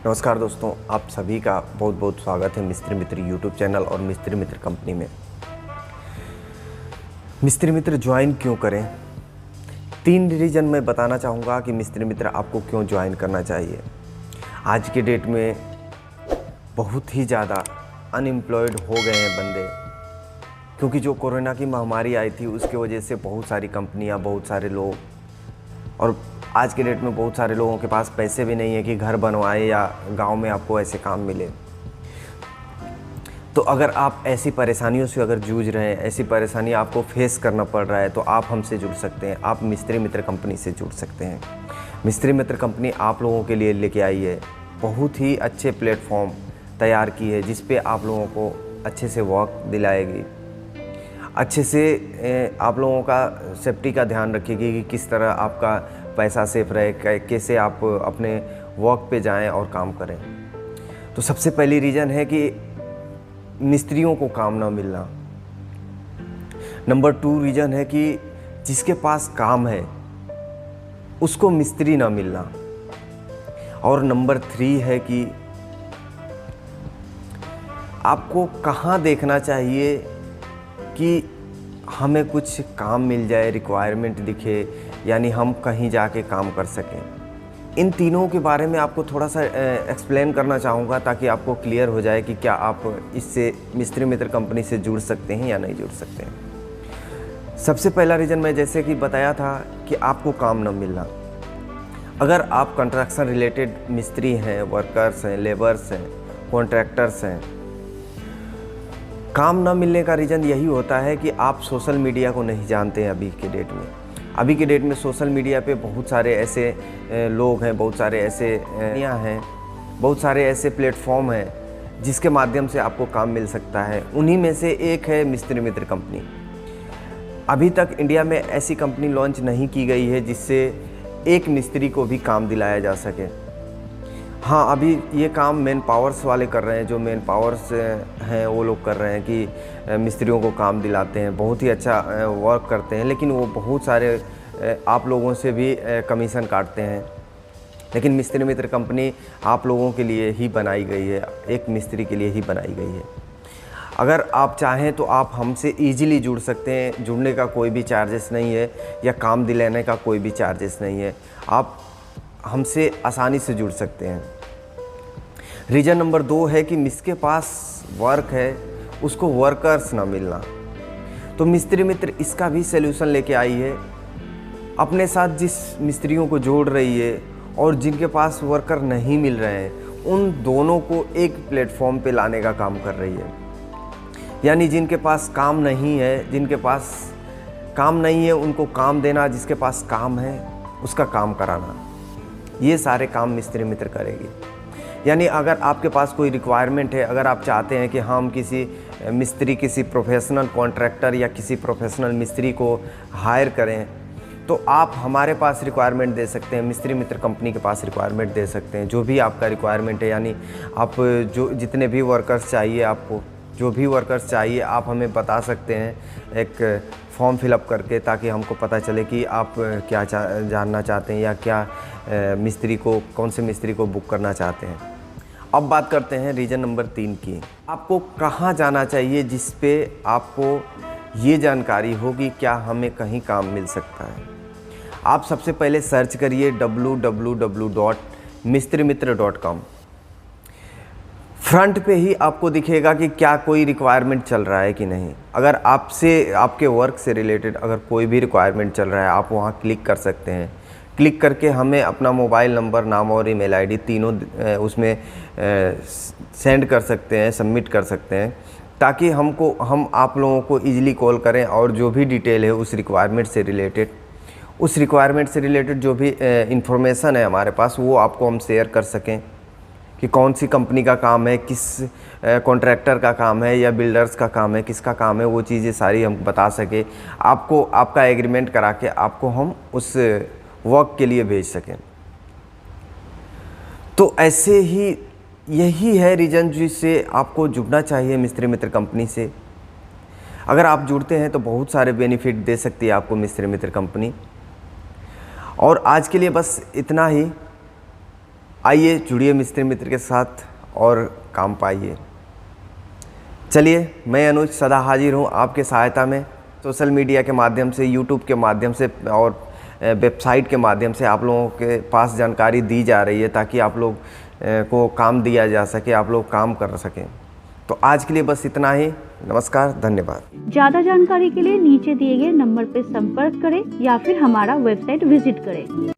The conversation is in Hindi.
नमस्कार दोस्तों, आप सभी का बहुत बहुत स्वागत है मिस्त्री मित्र यूट्यूब चैनल और मिस्त्री मित्र कंपनी में। मिस्त्री मित्र ज्वाइन क्यों करें? 3 रीज़न मैं बताना चाहूँगा कि मिस्त्री मित्र आपको क्यों ज्वाइन करना चाहिए। आज के डेट में बहुत ही ज़्यादा अनएम्प्लॉयड हो गए हैं बंदे, क्योंकि जो कोरोना की महामारी आई थी उसके वजह से बहुत सारी कंपनियाँ, बहुत सारे लोग, और आज के डेट में बहुत सारे लोगों के पास पैसे भी नहीं है कि घर बनवाए या गांव में आपको ऐसे काम मिले। तो अगर आप ऐसी परेशानियों से अगर जूझ रहे हैं, ऐसी परेशानी आपको फेस करना पड़ रहा है, तो आप हमसे जुड़ सकते हैं। आप मिस्त्री मित्र कंपनी से जुड़ सकते हैं। मिस्त्री मित्र कंपनी आप लोगों के लिए लेके आई है बहुत ही अच्छे प्लेटफॉर्म तैयार की है, जिस पे आप लोगों को अच्छे से वर्क दिलाएगी, अच्छे से आप लोगों का सेफ्टी का ध्यान रखेगी कि किस तरह आपका पैसा सेफ रहे, कैसे आप अपने वर्क पे जाएं और काम करें। तो सबसे पहली रीज़न है कि मिस्त्रियों को काम ना मिलना। नंबर 2 रीज़न है कि जिसके पास काम है उसको मिस्त्री ना मिलना। और नंबर 3 है कि आपको कहाँ देखना चाहिए कि हमें कुछ काम मिल जाए, रिक्वायरमेंट दिखे, यानी हम कहीं जाके काम कर सकें। इन तीनों के बारे में आपको थोड़ा सा एक्सप्लेन करना चाहूँगा, ताकि आपको क्लियर हो जाए कि क्या आप इससे मिस्त्री मित्र कंपनी से जुड़ सकते हैं या नहीं जुड़ सकते हैं। सबसे पहला रीज़न मैं जैसे कि बताया था कि आपको काम न मिलना। अगर आप कंस्ट्रक्शन रिलेटेड मिस्त्री हैं, वर्कर्स हैं, लेबर्स हैं, कॉन्ट्रैक्टर्स हैं, काम ना मिलने का रीज़न यही होता है कि आप सोशल मीडिया को नहीं जानते हैं। अभी के डेट में सोशल मीडिया पे बहुत सारे ऐसे लोग हैं, बहुत सारे ऐसे हैं, बहुत सारे ऐसे प्लेटफॉर्म हैं जिसके माध्यम से आपको काम मिल सकता है। उन्हीं में से एक है मिस्त्री मित्र कंपनी। अभी तक इंडिया में ऐसी कंपनी लॉन्च नहीं की गई है जिससे एक मिस्त्री को भी काम दिलाया जा सके। हाँ, अभी ये काम मैन पावर्स वाले कर रहे हैं, जो मैन पावर्स हैं वो लोग कर रहे हैं कि मिस्त्रियों को काम दिलाते हैं, बहुत ही अच्छा वर्क करते हैं, लेकिन वो बहुत सारे आप लोगों से भी कमीशन काटते हैं। लेकिन मिस्त्री मित्र कंपनी आप लोगों के लिए ही बनाई गई है, एक मिस्त्री के लिए ही बनाई गई है। अगर आप चाहें तो आप हमसे ईजिली जुड़ सकते हैं। जुड़ने का कोई भी चार्जेस नहीं है, या काम दिलाने का कोई भी चार्जेस नहीं है। आप हमसे आसानी से जुड़ सकते हैं। रीज़न नंबर 2 है कि जिसके पास वर्क है उसको वर्कर्स ना मिलना। तो मिस्त्री मित्र इसका भी सलूशन लेके आई है। अपने साथ जिस मिस्त्रियों को जोड़ रही है और जिनके पास वर्कर नहीं मिल रहे हैं, उन दोनों को एक प्लेटफॉर्म पे लाने का काम कर रही है। यानी जिनके पास काम नहीं है, उनको काम देना, जिसके पास काम है उसका काम कराना, ये सारे काम मिस्त्री मित्र करेगी। यानी अगर आपके पास कोई रिक्वायरमेंट है, अगर आप चाहते हैं कि हम किसी प्रोफेशनल कॉन्ट्रैक्टर या किसी प्रोफेशनल मिस्त्री को हायर करें, तो आप हमारे पास रिक्वायरमेंट दे सकते हैं, मिस्त्री मित्र कंपनी के पास रिक्वायरमेंट दे सकते हैं। जो भी आपका रिक्वायरमेंट है, यानी आप जितने भी वर्कर्स चाहिए, आपको जो भी वर्कर्स चाहिए आप हमें बता सकते हैं एक फॉर्म फिलअप करके, ताकि हमको पता चले कि आप क्या जानना चाहते हैं, या क्या कौन से मिस्त्री को बुक करना चाहते हैं। अब बात करते हैं रीज़न नंबर 3 की। आपको कहाँ जाना चाहिए जिस पे आपको ये जानकारी हो कि क्या हमें कहीं काम मिल सकता है। आप सबसे पहले सर्च करिए www.mistrimitra.com। फ्रंट पे ही आपको दिखेगा कि क्या कोई रिक्वायरमेंट चल रहा है कि नहीं। अगर आपके वर्क से रिलेटेड अगर कोई भी रिक्वायरमेंट चल रहा है, आप वहाँ क्लिक कर सकते हैं। क्लिक करके हमें अपना मोबाइल नंबर, नाम और ईमेल आईडी तीनों उसमें सेंड कर सकते हैं, सबमिट कर सकते हैं, ताकि हम आप लोगों को ईजिली कॉल करें और जो भी डिटेल है उस रिक्वायरमेंट से रिलेटेड जो भी इंफॉर्मेशन है हमारे पास, वो आपको हम शेयर कर सकें कि कौन सी कंपनी का काम है, किस कॉन्ट्रैक्टर का काम है, या बिल्डर्स का काम है, किसका काम है, वो चीज़ें सारी हम बता सकें। आपको आपका एग्रीमेंट करा के आपको हम उस वर्क के लिए भेज सकें। तो ऐसे ही यही है रीज़न जिससे आपको जुड़ना चाहिए मिस्त्री मित्र कंपनी से। अगर आप जुड़ते हैं तो बहुत सारे बेनिफिट दे सकती है आपको मिस्त्री मित्र कंपनी। और आज के लिए बस इतना ही। आइए जुड़िए मिस्त्री मित्र के साथ और काम पाइए। चलिए, मैं अनुज सदा हाजिर हूँ आपके सहायता में। सोशल मीडिया के माध्यम से, यूट्यूब के माध्यम से और वेबसाइट के माध्यम से आप लोगों के पास जानकारी दी जा रही है ताकि आप लोग को काम दिया जा सके, आप लोग काम कर सकें। तो आज के लिए बस इतना ही। नमस्कार, धन्यवाद। ज्यादा जानकारी के लिए नीचे दिए गए नंबर पर संपर्क करें या फिर हमारा वेबसाइट विजिट करें।